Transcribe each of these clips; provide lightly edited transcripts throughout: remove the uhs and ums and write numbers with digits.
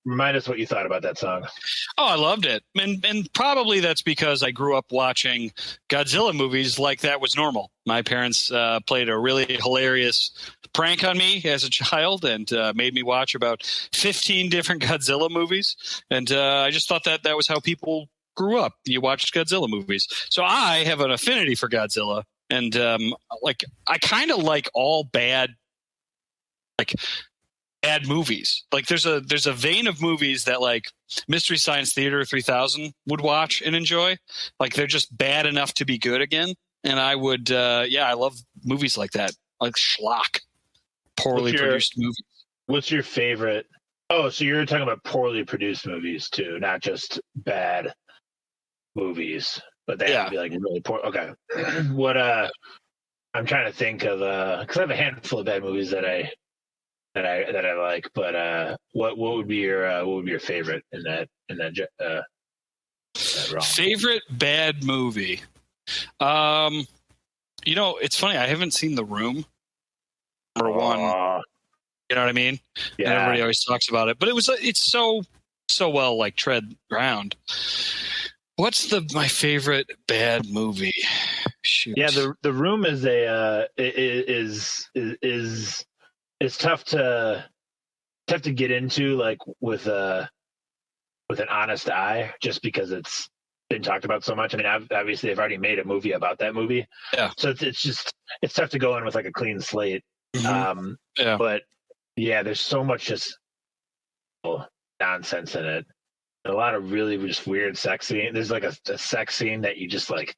remind us what you thought about that song. Oh, I loved it. And probably that's because I grew up watching Godzilla movies like that was normal. My parents played a really hilarious prank on me as a child and made me watch about 15 different Godzilla movies. And I just thought that was how people grew up. You watched Godzilla movies. So I have an affinity for Godzilla. And I kind of like all bad movies. Like there's a vein of movies that like Mystery Science Theater 3000 would watch and enjoy. Like they're just bad enough to be good again. And I would, I love movies like that, like schlock, poorly produced movies. What's your favorite? Oh, so you're talking about poorly produced movies too, not just bad movies, but they have to be like really poor. Okay, what? I'm trying to think of because I have a handful of bad movies that I like, but what would be your favorite in that realm? Favorite bad movie? It's funny. I haven't seen The Room. Number one. You know what I mean? Yeah. And everybody always talks about it, but it's so well like tread ground. What's my favorite bad movie? Shoot. Yeah, the Room is it's tough to get into like with an honest eye, just because it's been talked about so much. I mean, obviously they've already made a movie about that movie, so it's tough to go in with like a clean slate. Mm-hmm. But yeah, there's so much just nonsense in it. A lot of really just weird sex scene. There's like a sex scene that you just like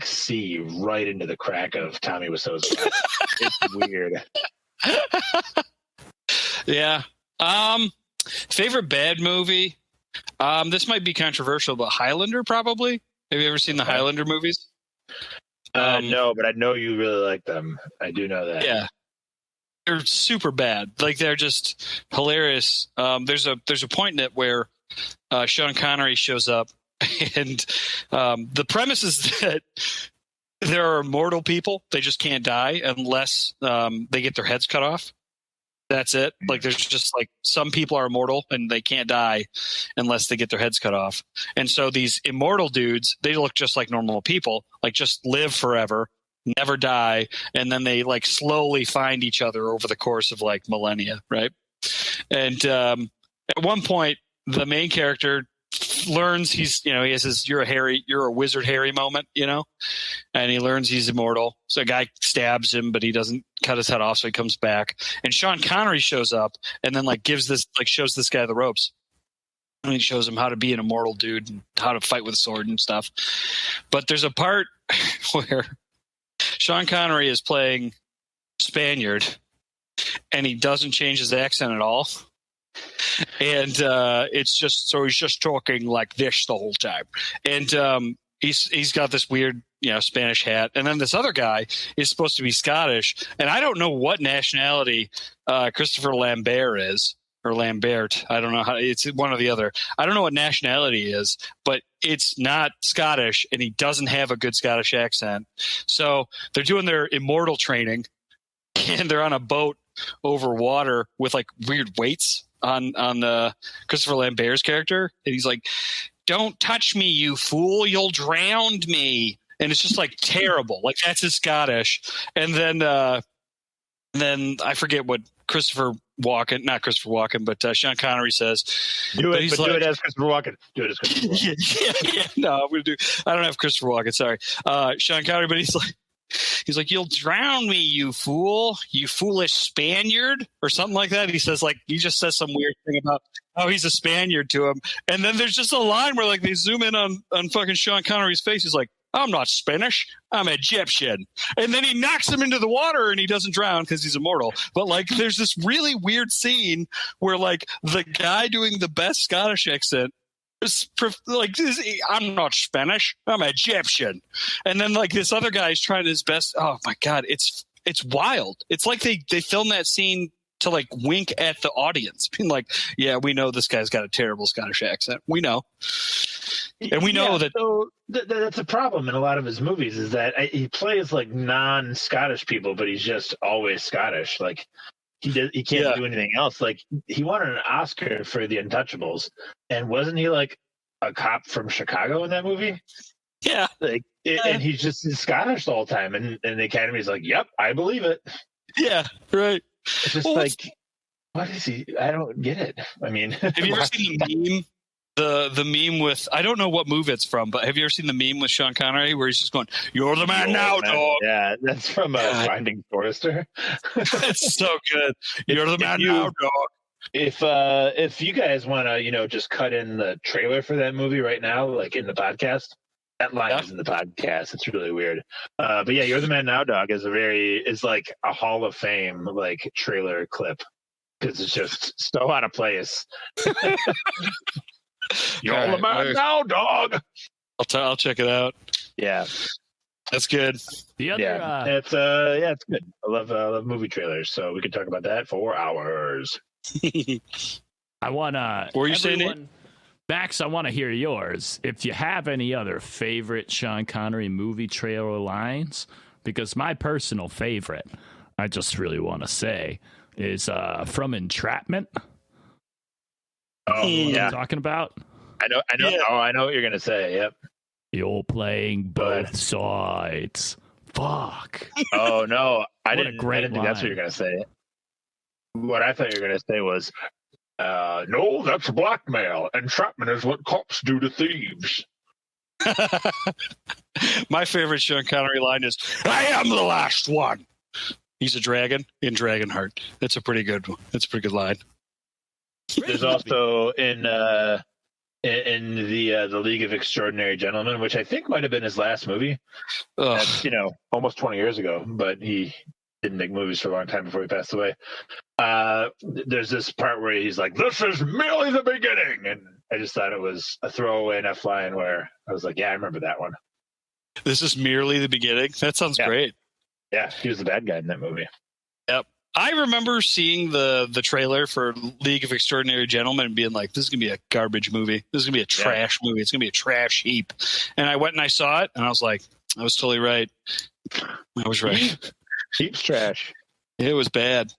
see right into the crack of Tommy Wiseau's back. It's weird. Yeah. Favorite bad movie? This might be controversial, but Highlander probably. Have you ever seen the Highlander movies? No, but I know you really like them. I do know that. Yeah. They're super bad. Like they're just hilarious. There's a point in it where Sean Connery shows up, and the premise is that there are immortal people. They just can't die unless they get their heads cut off. That's it. Like there's just like some people are immortal and they can't die unless they get their heads cut off. And so these immortal dudes, they look just like normal people, like just live forever, never die, and then they like slowly find each other over the course of like millennia, right? And at one point, the main character learns he has his you're a wizard Harry moment, and he learns he's immortal. So a guy stabs him, but he doesn't cut his head off, so he comes back. And Sean Connery shows up and then shows this guy the ropes. And he shows him how to be an immortal dude and how to fight with a sword and stuff. But there's a part where Sean Connery is playing Spaniard and he doesn't change his accent at all. And it's just so he's just talking like this the whole time, and he's got this weird Spanish hat, and then this other guy is supposed to be Scottish, and I don't know what nationality Christopher Lambert is, or Lambert. I don't know how, it's one or the other. I don't know what nationality he is, but it's not Scottish, and he doesn't have a good Scottish accent. So they're doing their immortal training, and they're on a boat over water with like weird weights on Christopher Lambert's character, and he's like, "Don't touch me, you fool! You'll drown me!" And it's just like terrible. Like that's his Scottish. And then I forget what not Christopher Walken, but Sean Connery says. Do it as Christopher Walken. Do it as Christopher Walken. Yeah. No, I don't have Christopher Walken. Sorry, Sean Connery, but he's like, "You'll drown me, you fool, you foolish Spaniard," or something like that. He just says some weird thing about how he's a Spaniard to him. And then there's just a line where like they zoom in on fucking Sean Connery's face. He's like, "I'm not Spanish, I'm Egyptian." And then he knocks him into the water and he doesn't drown because he's immortal. But like there's this really weird scene where like the guy doing the best Scottish accent, "I'm not Spanish, I'm Egyptian," and then like this other guy is trying his best. Oh my god, it's wild. It's like they filmed that scene to like wink at the audience, being like, "Yeah, we know this guy's got a terrible Scottish accent. We know." And we know that. So that's a problem in a lot of his movies, is that he plays like non-Scottish people, but he's just always Scottish. Like He can't do anything else. Like, he won an Oscar for The Untouchables, and wasn't he like a cop from Chicago in that movie? Yeah. And he's just Scottish the whole time, and the Academy's like, "Yep, I believe it." Yeah, right. It's just what is he? I don't get it. I mean, have you ever seen the meme? The meme with, I don't know what movie it's from, but have you ever seen the meme with Sean Connery where he's just going, "You're the man now, dog"? Yeah, that's from Finding Forrester. It's so good. You're the man now, dog. If you guys want to, just cut in the trailer for that movie right now, like in the podcast, that line is in the podcast. It's really weird. But yeah, "You're the Man Now, dog" is like a Hall of Fame like trailer clip because it's just so out of place. "You're the man now, dog." I'll check it out. Yeah, that's good. The other, it's good. I love movie trailers, so we could talk about that for hours. I want to. What were you saying, Max? I want to hear yours. If you have any other favorite Sean Connery movie trailer lines, because my personal favorite, I just really want to say, is from Entrapment. Oh, yeah. Talking about? I know. Yeah. Oh, I know what you're gonna say. Yep. You're playing both sides. Fuck. Oh no, I didn't think that's what you're gonna say. What I thought you were gonna say was, "No, that's blackmail. Entrapment is what cops do to thieves." My favorite Sean Connery line is, "I am the last one." He's a dragon in Dragonheart. That's a pretty good one. That's a pretty good line. There's also in the League of Extraordinary Gentlemen, which I think might have been his last movie. That's, almost 20 years ago, but he didn't make movies for a long time before he passed away. There's this part where he's like, "This is merely the beginning," and I just thought it was a throwaway enough line where I was like, "Yeah, I remember that one." This is merely the beginning. That sounds great. Yeah, he was the bad guy in that movie. Yep. I remember seeing the trailer for League of Extraordinary Gentlemen and being like, "This is going to be a garbage movie. This is going to be a trash movie. It's going to be a trash heap." And I went and I saw it, and I was like, I was totally right. I was right. Heap's trash. It was bad.